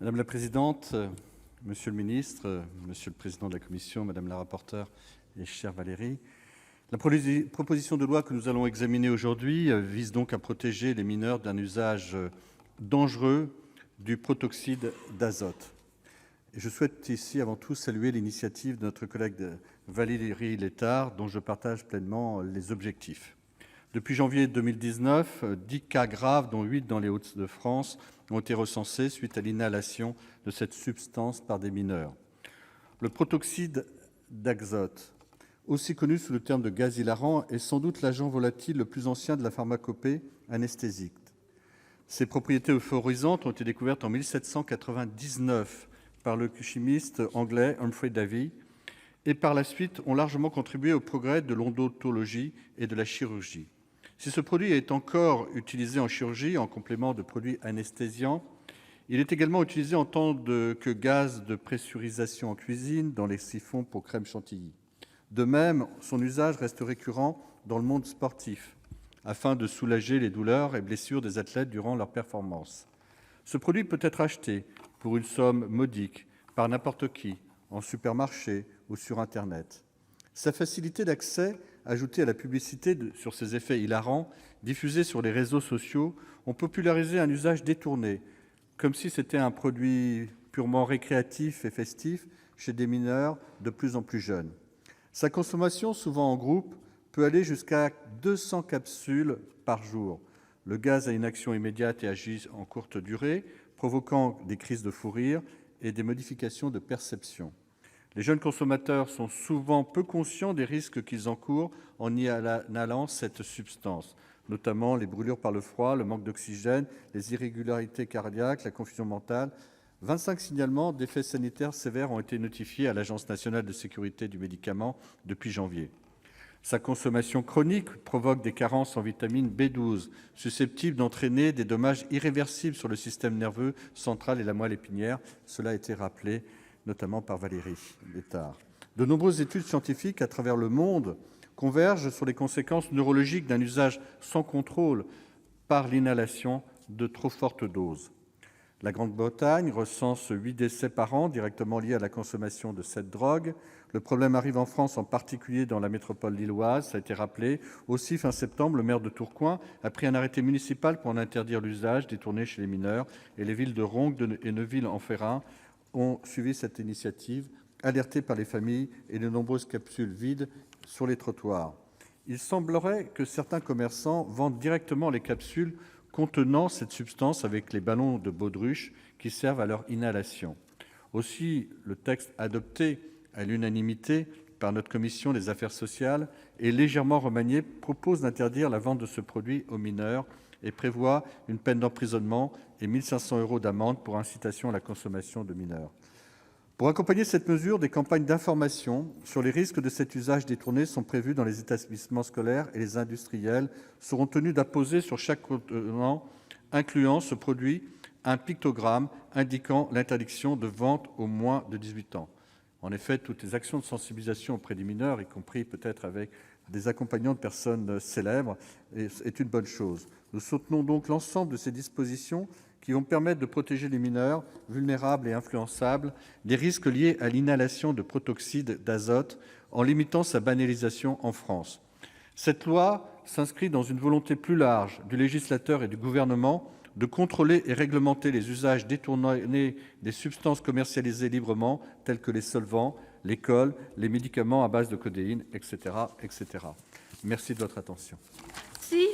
Madame la présidente, monsieur le ministre, monsieur le président de la commission, madame la rapporteure et chère Valérie, la proposition de loi que nous allons examiner aujourd'hui vise donc à protéger les mineurs d'un usage dangereux du protoxyde d'azote. Et je souhaite ici avant tout saluer l'initiative de notre collègue Valérie Létard, dont je partage pleinement les objectifs. Depuis janvier 2019, 10 cas graves, dont 8 dans les Hauts-de-France, ont été recensés suite à l'inhalation de cette substance par des mineurs. Le protoxyde d'azote, aussi connu sous le terme de gaz hilarant, est sans doute l'agent volatile le plus ancien de la pharmacopée anesthésique. Ses propriétés euphorisantes ont été découvertes en 1799 par le chimiste anglais Humphrey Davy et par la suite ont largement contribué au progrès de l'odontologie et de la chirurgie. Si ce produit est encore utilisé en chirurgie en complément de produits anesthésiants, il est également utilisé en tant que gaz de pressurisation en cuisine, dans les siphons pour crème chantilly. De même, son usage reste récurrent dans le monde sportif, afin de soulager les douleurs et blessures des athlètes durant leurs performances. Ce produit peut être acheté pour une somme modique par n'importe qui, en supermarché ou sur Internet. Sa facilité d'accès, ajoutée à la publicité sur ses effets hilarants, diffusée sur les réseaux sociaux, ont popularisé un usage détourné, comme si c'était un produit purement récréatif et festif chez des mineurs de plus en plus jeunes. Sa consommation, souvent en groupe, peut aller jusqu'à 200 capsules par jour. Le gaz a une action immédiate et agit en courte durée, provoquant des crises de fou rire et des modifications de perception. Les jeunes consommateurs sont souvent peu conscients des risques qu'ils encourent en inhalant cette substance, notamment les brûlures par le froid, le manque d'oxygène, les irrégularités cardiaques, la confusion mentale. 25 signalements d'effets sanitaires sévères ont été notifiés à l'Agence nationale de sécurité du médicament depuis janvier. Sa consommation chronique provoque des carences en vitamine B12, susceptibles d'entraîner des dommages irréversibles sur le système nerveux central et la moelle épinière. Cela a été rappelé notamment par Valérie Létard. De nombreuses études scientifiques à travers le monde convergent sur les conséquences neurologiques d'un usage sans contrôle par l'inhalation de trop fortes doses. La Grande-Bretagne recense 8 décès par an directement liés à la consommation de cette drogue. Le problème arrive en France, en particulier dans la métropole lilloise, ça a été rappelé. Aussi, fin septembre, le maire de Tourcoing a pris un arrêté municipal pour en interdire l'usage détourné chez les mineurs. Et les villes de Roncq et Neuville-en-Ferrain ont suivi cette initiative, alertées par les familles et de nombreuses capsules vides sur les trottoirs. Il semblerait que certains commerçants vendent directement les capsules contenant cette substance avec les ballons de baudruche qui servent à leur inhalation. Aussi, le texte adopté à l'unanimité par notre commission des affaires sociales et légèrement remanié propose d'interdire la vente de ce produit aux mineurs et prévoit une peine d'emprisonnement et 1 500 € d'amende pour incitation à la consommation de mineurs. Pour accompagner cette mesure, des campagnes d'information sur les risques de cet usage détourné sont prévues dans les établissements scolaires et les industriels seront tenus d'apposer sur chaque contenant incluant ce produit un pictogramme indiquant l'interdiction de vente aux moins de 18 ans. En effet, toutes les actions de sensibilisation auprès des mineurs, y compris peut-être avec des accompagnants de personnes célèbres, est une bonne chose. Nous soutenons donc l'ensemble de ces dispositions qui vont permettre de protéger les mineurs vulnérables et influençables des risques liés à l'inhalation de protoxyde d'azote en limitant sa banalisation en France. Cette loi s'inscrit dans une volonté plus large du législateur et du gouvernement de contrôler et réglementer les usages détournés des substances commercialisées librement, telles que les solvants, les cols, les médicaments à base de codéine, etc. etc. Merci de votre attention. Merci.